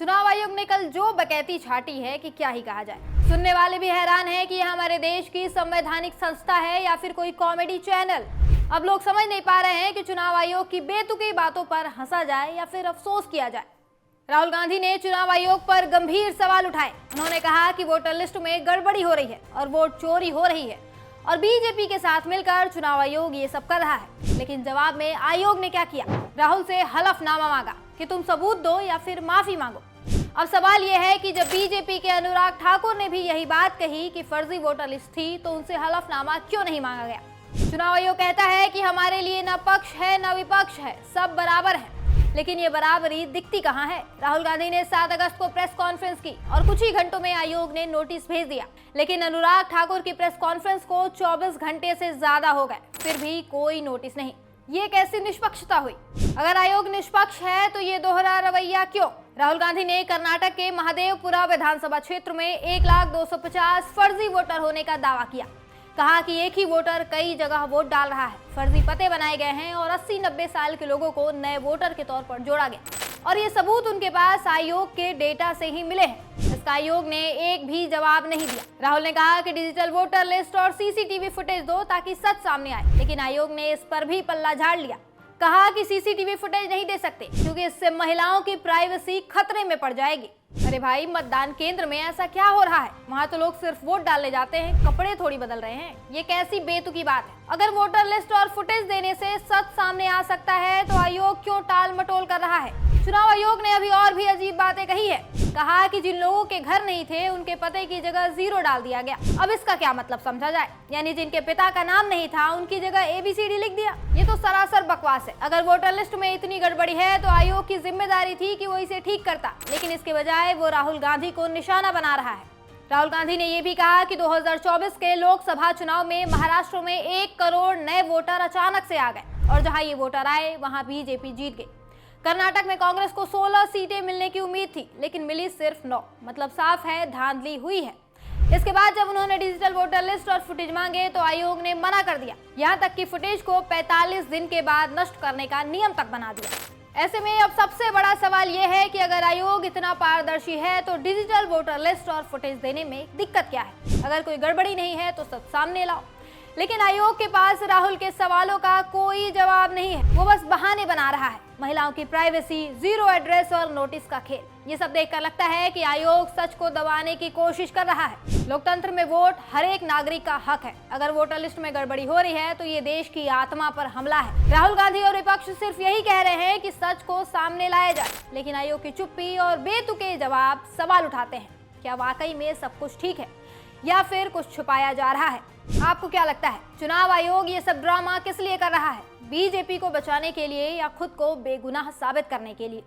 चुनाव आयोग ने कल जो बकैती छाटी है कि क्या ही कहा जाए। सुनने वाले भी हैरान हैं कि यह हमारे देश की संवैधानिक संस्था है या फिर कोई कॉमेडी चैनल। अब लोग समझ नहीं पा रहे हैं कि चुनाव आयोग की बेतुकी बातों पर हंसा जाए या फिर अफसोस किया जाए। राहुल गांधी ने चुनाव आयोग पर गंभीर सवाल उठाए। उन्होंने कहा कि वोटर लिस्ट में गड़बड़ी हो रही है और वोट चोरी हो रही है और बीजेपी के साथ मिलकर चुनाव आयोग ये सब कर रहा है। लेकिन जवाब में आयोग ने क्या किया? राहुल से हलफनामा मांगा कि तुम सबूत दो या फिर माफी मांगो। अब सवाल यह है कि जब बीजेपी के अनुराग ठाकुर ने भी यही बात कही कि फर्जी वोटर लिस्ट थी, तो उनसे हलफनामा क्यों नहीं मांगा गया? चुनाव आयोग कहता है कि हमारे लिए न पक्ष है न विपक्ष है, सब बराबर है। लेकिन ये बराबरी दिखती कहाँ है? राहुल गांधी ने 7 अगस्त को प्रेस कॉन्फ्रेंस की और कुछ ही घंटों में आयोग ने नोटिस भेज दिया। लेकिन अनुराग ठाकुर की प्रेस कॉन्फ्रेंस को 24 घंटे से ज्यादा हो गए, फिर भी कोई नोटिस नहीं। ये कैसी निष्पक्षता हुई? अगर आयोग निष्पक्ष है तो ये दोहरा रवैया क्यों? राहुल गांधी ने कर्नाटक के महादेवपुरा विधानसभा क्षेत्र में 1,250 फर्जी वोटर होने का दावा किया। कहा कि एक ही वोटर कई जगह वोट डाल रहा है, फर्जी पते बनाए गए हैं और 80-90 साल के लोगों को नए वोटर के तौर पर जोड़ा गया और ये सबूत उनके पास आयोग के डेटा से ही मिले हैं। इसका आयोग ने एक भी जवाब नहीं दिया। राहुल ने कहा कि डिजिटल वोटर लिस्ट और सीसीटीवी फुटेज दो ताकि सच सामने आए, लेकिन आयोग ने इस पर भी पल्ला झाड़ लिया। कहा कि सीसीटीवी फुटेज नहीं दे सकते क्योंकि इससे महिलाओं की प्राइवेसी खतरे में पड़ जाएगी। अरे भाई, मतदान केंद्र में ऐसा क्या हो रहा है? वहाँ तो लोग सिर्फ वोट डालने जाते हैं, कपड़े थोड़ी बदल रहे हैं। ये कैसी बेतुकी बात है? अगर वोटर लिस्ट और फुटेज देने से सच सामने आ सकता है तो आयोग क्यों टाल मटोल कर रहा है? चुनाव आयोग ने अभी और भी अजीब बातें कही है। कहा कि जिन लोगों के घर नहीं थे उनके पते की जगह 0 डाल दिया गया। अब इसका क्या मतलब समझा जाए? यानी जिनके पिता का नाम नहीं था उनकी जगह ABCD लिख दिया। ये तो सरासर बकवास है। अगर वोटर लिस्ट में इतनी गड़बड़ी है तो आयोग की जिम्मेदारी थी कि वो इसे ठीक करता, लेकिन इसके बजाय वो राहुल गांधी को निशाना बना रहा है। राहुल गांधी ने यह भी कहा कि 2024 के लोकसभा चुनाव में महाराष्ट्र में 1 करोड़ नए वोटर अचानक से आ गए और जहां ये वोटर आए वहां बीजेपी जीत गई। कर्नाटक में कांग्रेस को 16 सीटें मिलने की उम्मीद थी, लेकिन मिली सिर्फ 9। मतलब साफ है, धांधली हुई है। इसके बाद जब उन्होंने डिजिटल वोटर लिस्ट और फुटेज मांगे तो आयोग ने मना कर दिया। यहाँ तक कि फुटेज को 45 दिन के बाद नष्ट करने का नियम तक बना दिया। ऐसे में अब सबसे बड़ा सवाल यह है कि अगर आयोग इतना पारदर्शी है तो डिजिटल वोटर लिस्ट और फुटेज देने में दिक्कत क्या है? अगर कोई गड़बड़ी नहीं है तो सब सामने लाओ। लेकिन आयोग के पास राहुल के सवालों का कोई जवाब नहीं है। वो बस बहाने बना रहा है। महिलाओं की प्राइवेसी, 0 एड्रेस और नोटिस का खेल। ये सब देखकर लगता है कि आयोग सच को दबाने की कोशिश कर रहा है। लोकतंत्र में वोट हर एक नागरिक का हक है। अगर वोटर लिस्ट में गड़बड़ी हो रही है तो ये देश की आत्मा पर हमला है। राहुल गांधी और विपक्ष सिर्फ यही कह रहे हैं कि सच को सामने लाया जाए, लेकिन आयोग की चुप्पी और बेतुके जवाब सवाल उठाते हैं। क्या वाकई में सब कुछ ठीक है या फिर कुछ छुपाया जा रहा है? आपको क्या लगता है? चुनाव आयोग ये सब ड्रामा किस लिए कर रहा है? बीजेपी को बचाने के लिए या खुद को बेगुनाह साबित करने के लिए?